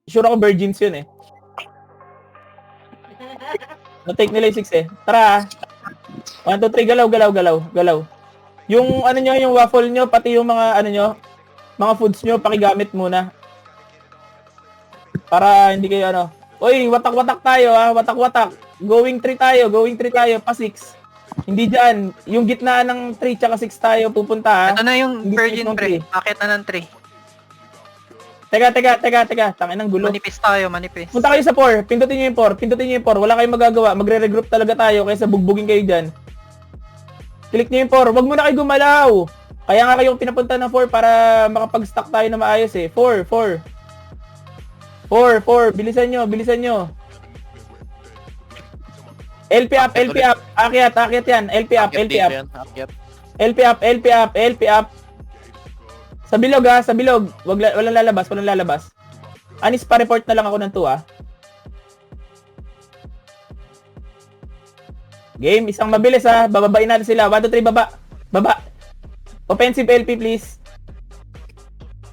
Sure ako virgins yun eh. Na-take nila yung 6 eh. Tara 1, 2, 3, galaw. Yung yung waffle nyo, pati yung mga mga foods nyo, pakigamit muna. Para hindi kayo Oy, watak-watak tayo watak-watak. Going 3 tayo, pa 6. Hindi dyan. Yung gitnaan ng 3 tsaka 6 tayo pupunta ha. Ito na yung Hindi Virgin itong pre. 3. Bakit na ng 3? Teka. Tangin ng gulo. Manipis. Punta kayo sa 4. Pindutin nyo yung 4. Wala kayong magagawa. Magre-regroup talaga tayo kaysa bugbugin kayo dyan. Click nyo yung 4. Wag muna kayo gumalaw. Kaya nga kayong pinapunta ng 4 para makapag-stack tayo na maayos eh. 4. Bilisan nyo. LP up. Akyat yan. LP up. LP up. Sa bilog. Walang lalabas. Anis pa report na lang ako ng 2 Game, isang mabilis Bababain natin sila. 1, 2, 3, baba. Offensive LP, please.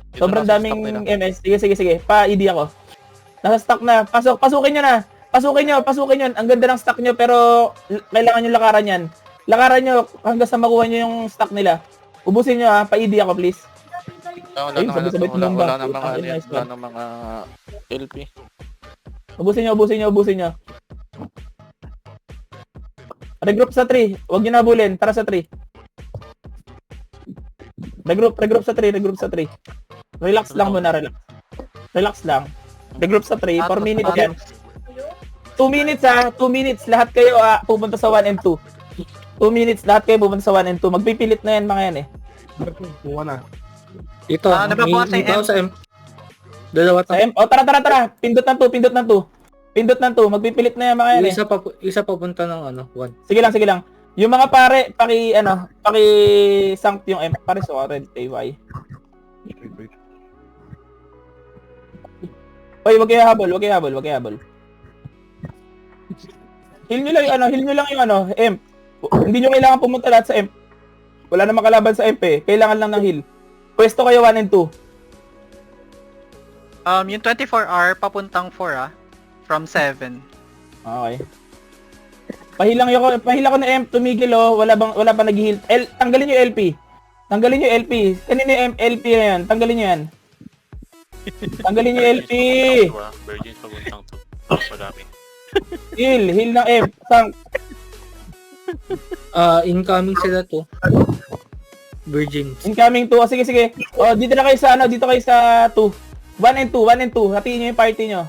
Dito Sobrang na sa daming stock nila. MS. Sige. Pa-ED ako. Nasa stock na. Pasukin nyo na. Pasukin nyo. Ang ganda ng stock nyo, pero kailangan nyo lakaran yan. Lakaran nyo hanggang sa makuha nyo yung stock nila. Ubusin nyo ha. Pa-ED ako, please. Wala Ayun, sabay-sabay tumamba. na mga Putang ina, wala na mga LP. Ubusin nyo. Regroup sa 3. Huwag nyo nabulin. Tara sa 3. Regroup sa 3. Relax lang muna, relax lang. Regroup sa 3. 4 minutes yan. 2 minutes ha. 2 minutes. Lahat kayo pupunta sa 1 and 2. 2 minutes. Lahat kayo pupunta sa 1 and 2. Magpipilit na yan mga yan eh. Buka na. Dito, nababawas sa dito ako sa M. Dalawa Sa tayo. M. Tara. Pindot ng 2. Magpipilit na yan mga yan eh. Isa papunta ng 1. Sige lang. Yung mga pare, paki-sanct yung M. Pare, so red AY. Wait. Oy, wag kayo habol. Heal nyo lang yung M. Hindi nyo kailangan pumunta lahat sa M. Wala namang kalaban sa MP. Kailangan lang ng heal. Pwesto kayo 1 and 2. Yung 24R papuntang 4 from 7. Okay. Pahil ako na M, tumigil wala pa nag-heal. Tanggalin niyo LP. Kanino yung LP na yan? Tanggalin niyo yan. Tanggalin niyo LP. Virgins papuntang 2. Madami. Heal ng M. Incoming sila to. Virgins. Incoming 2. Sige. Dito na kayo sa 2. 1 and 2. Hatiin niyo yung party niyo.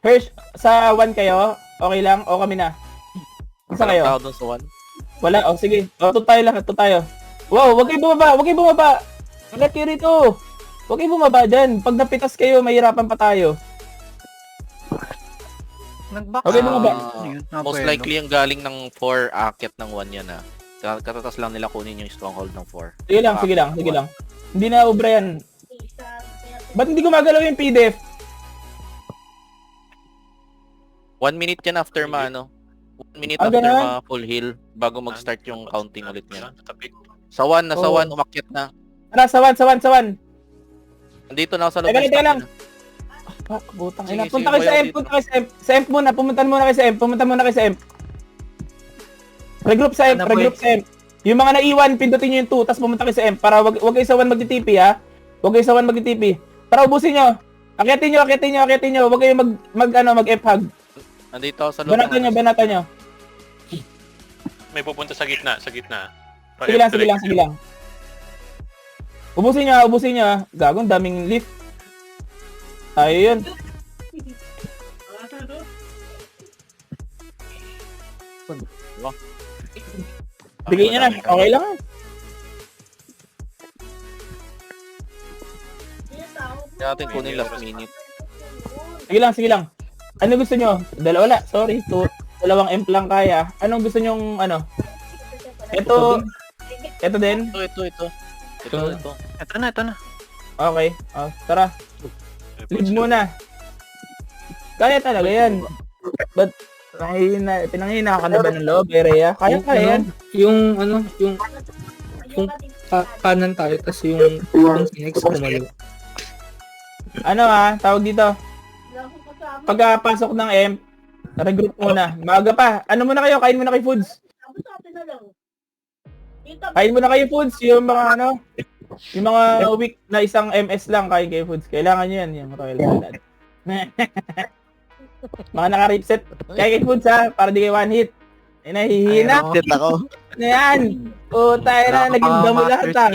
Hirsch, sa 1 kayo. Okay lang? O kami na? Isa kayo? Tao doon sa 1. Wala? Sige. Ito tayo. Wow, wag kayo bumaba. Agad kayo rito. Wag kayo bumaba dyan. Pag napitas kayo, mahirapan pa tayo. Nag-box. Okay, bumaba. Most likely yung galing ng 4 akit ng 1 yan Katatas lang nila kunin yung stronghold ng 4. Sige lang. Hindi na ubra yan. Ba't hindi gumagalaw yung PDF? 1 minute yan after 1 minute Ah, after ganun? full heal bago mag-start yung counting ulit niya. Tapik. Sa 1 Oo. umakyat na. Sa 1. Nandito na ako sa loob. Teka ng lang. stock Putang Sige, ina. Punta kayo sa bayaw M. dito. Sa M muna. Pumunta muna kayo sa M. Regroup sa M. Yung mga naiwan, pindutin nyo yung 2, tapos pumunta kayo sa M. Para wag kayo sa 1 magti-TP ha. Para ubusin nyo. Akyatin nyo. Wag kayo mag-F-hug. Nandito ako sa loob. Banatan nyo. May pupunta sa gitna. Sige lang. Ubusin nyo. Gagong daming lift. Tayo yun. Bigay nyo na. Okay lang. Kaya natin kunin last minute. Sige lang. Ano gusto nyo? Wala. Sorry. Dalawang M lang kaya. Anong gusto nyong Ito din. Ito. Ito na. Okay. Tara. Leave muna. Kaya talaga yan. But, pinanghina ka na ba ng loob, Rhea? Kaya yan. Yung kanan tayo, tas yung next kumalo. Tawag dito. Pagkapasok ng M, regroup muna. Maaga pa. Ano muna kayo? Kain muna kayo foods. Yung mga week na isang MS lang kain kayo foods. Kailangan nyo yan, yung Royal Salad. Mga naka-reset. Kaya kayo foods ha, para di kayo one hit. Ay, nahihina. Set ako. Ano yan? Tayo na, naging damo lahat ha.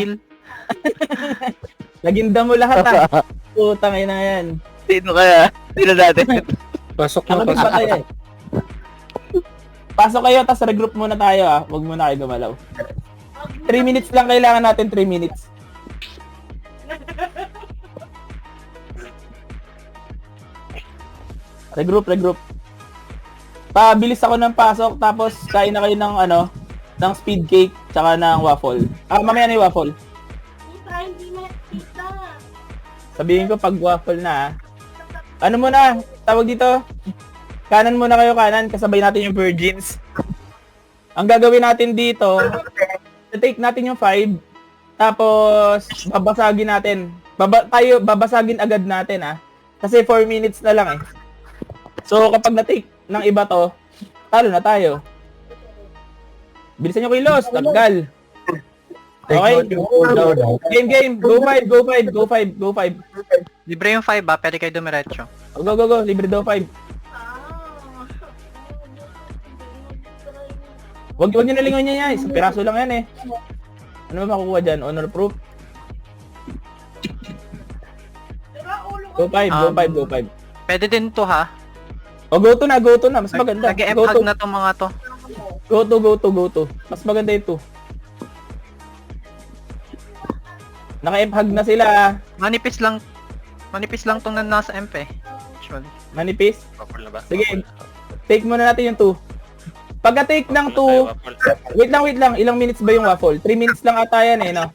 Naging damo lahat ha. Tangay na yan. Sino kaya? Sino natin? Pasok na, Ako din ba tayo? Pasok kayo, tapos regroup muna tayo ha. Huwag muna kayo gumalaw. 3 minutes lang kailangan natin, 3 minutes. Regroup. Pabilis ako ng pasok, tapos kain na kayo ng speed cake, tsaka ng waffle. Mamaya na yung waffle. Sabihin ko pag waffle na Ano muna, tawag dito? Kanan muna kayo, kasabay natin yung virgins. Ang gagawin natin dito, take natin yung 5, tapos babasagin natin. Babasagin agad natin Kasi 4 minutes na lang eh. So kapag na-take ng iba to, talo na tayo. Bilisan nyo kilos, tagal. Okay. Game. Go 5. Libre yung 5 pwede kayo dumiretso. Go. Libre daw 5. Wag nyo nalingon niya. Isang piraso lang yan eh. Ano ba makukuha dyan? Honor proof? Go 5. Pwede din to ha. Go to na. Mas maganda. Nag-e-hug na tong mga to. Go to. Mas maganda ito. Naka-hug na sila. Manipis lang tong nasa MP. Actually. Manipis. Waffle na ba? Sige. Waffle. Take muna natin yung 2. Pagka-take ng 2, Waffle. wait lang. Ilang minutes ba yung waffle? 3 minutes lang ata yan eh, no?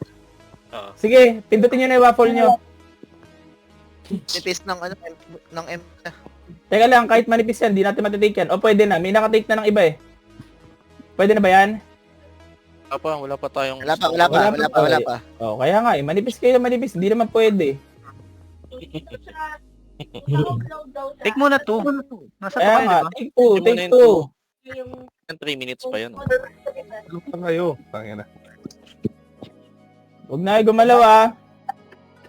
Oo. Sige, pindutin nyo na yung waffle nyo. Nipis ng ng M. Teka lang, kahit manipis yan, di natin matitake yan. O pwede na, may nakatake na ng iba eh. Pwede na ba yan? Wala pa tayong... Wala pa. O, kaya nga eh, manipis kayo manipis, hindi naman pwede. Take muna 2. Nasa to Kaya kayo, nga, diba? take 2. 3 minutes pa yun. Ano pa kayo? Tangina. Huwag na gumalaw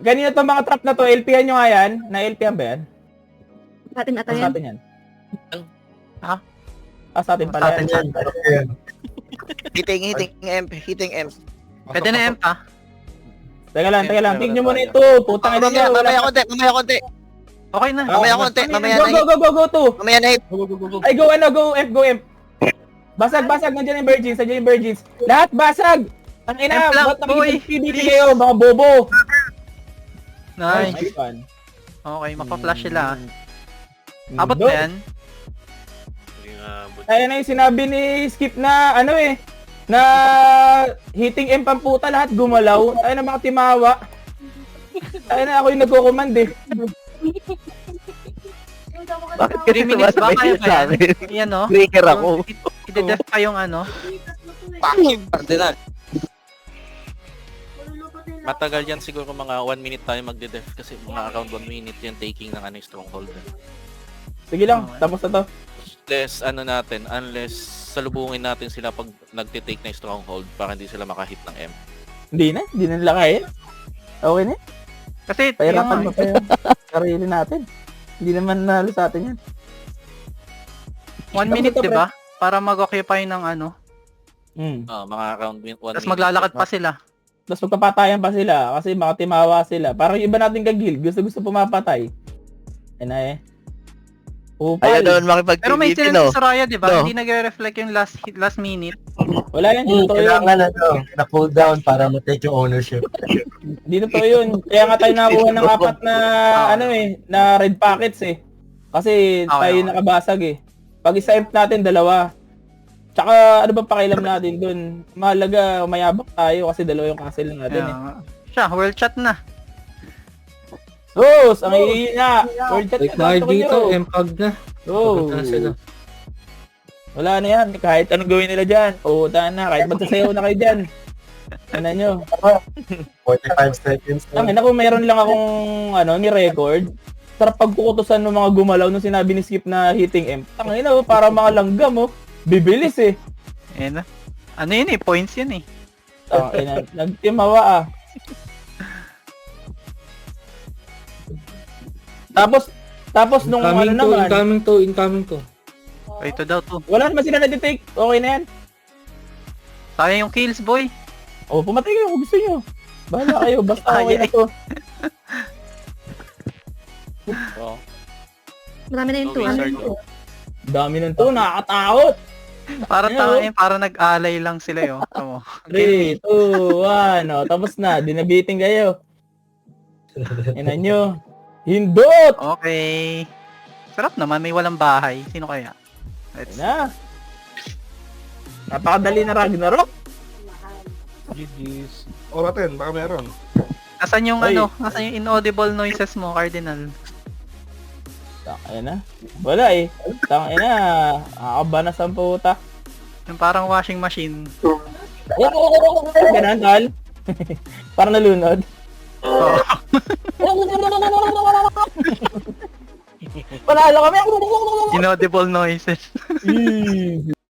Ganyan to mga trap na to, LP-han nyo nga yan. Na-LP-han ba yan? Sa atin ata Sa yan. atin yan. Ha? Sa atin pala Sa yan. atin. Hitting M. Pwede na MP Teka lang. Take nyo muna ito. Putang ina nyo. Mamaya konti. Okay na. Mamaya konti. Go to. Mamaya na hit. Go F. Basag. Nandiyan yung virgins. Lahat basag. Ang ina, F lang, ba't boy. nakikipag-PDP kayo, mga bobo? Nice. Fun. Okay, mapa-flash sila. Abot na yan. Hindi nga abot. Kaya na yung sinabi ni Skip na, na hitting M pamputa, lahat gumalaw. Ay na mga timawa. Ay na ako yung nagko-command eh. Bakit 3 minutes ba kaya ba yan? Yan no? Breaker ako. I-def pa yung Cardinal. Matagal yan siguro mga 1 minute tayo magde-def kasi mga around 1 minute yan taking ng stronghold. Sige lang, tapos na to. Unless salubungin natin sila pag nagte-take na stronghold para hindi sila makahit ng M. Hindi na nila kaya. Okay na. Kasi Pahirapan mo pa yung sarili natin. Hindi naman nalo sa atin yan. 1 minute, di ba? Para mag-occupy ng Mga around 1 minute. Tapos maglalakad pa sila. Tapos magpapatayan pa sila kasi makatimawa sila. Parang yung iba nating kagil, gusto pumapatay. Ayun Ayaw doon makipag-PVP, Pero may sila no? sa Soraya, di ba? No. Hindi nag-reflect yung last minute. Wala yan, hindi totoo yun. Kailangan na-pull down para ma-take yung ownership. Hindi totoo yun. Kaya nga tayo nakakuha ng 4 na, na red packets eh. Kasi tayo Okay. nakabasag eh. Pag isa-imp natin, 2. Tsaka ano bang pakialam natin dun? Mahalaga, mayabak tayo kasi 2 yung castle natin eh. Siya, world chat na. Sus! Ang ihina! World chat Like na na dito, empag na. Oh. Na sila. Wala na yan. Kahit anong gawin nila dyan. Puta na. Kahit magsasayaw na kayo dyan. Ano nyo? 45 seconds. Ang ina ko, meron lang akong ni-record. Sarap pagkukutusan ng mga gumalaw nung sinabi ni Skip na hitting M. Ang ina, para mga langgam Bibilis eh. Ayan na. Ano yun eh? Points yun eh. Ang ina, nagtimawa Tapos nung Incoming to. Ito daw to. wala naman sila na-detect. Okay na yan. Sayang yung kills, boy. Pumatay kayo kung gusto nyo. Bahala kayo, basta okay na to. Marami na yung Dami nun to, nakakatakot. Para nag-alay lang sila yun. 3, 2, 1. Tapos na, dinabiting kayo. Yan nyo. Hindot! Okay. Sarap naman, may walang bahay. Sino kaya? Let's Na. Napakadali na Ragnarok. GG's. Ora 10, baka meron. Nasaan yung Ay. nasaan yung inaudible noises mo, Cardinal? Ayan na. Wala eh. Tangina. Nakakabanas ang puta. Yung parang washing machine. Ganun, tol. Parang nalunod. Panalo kami. Inaudible noises.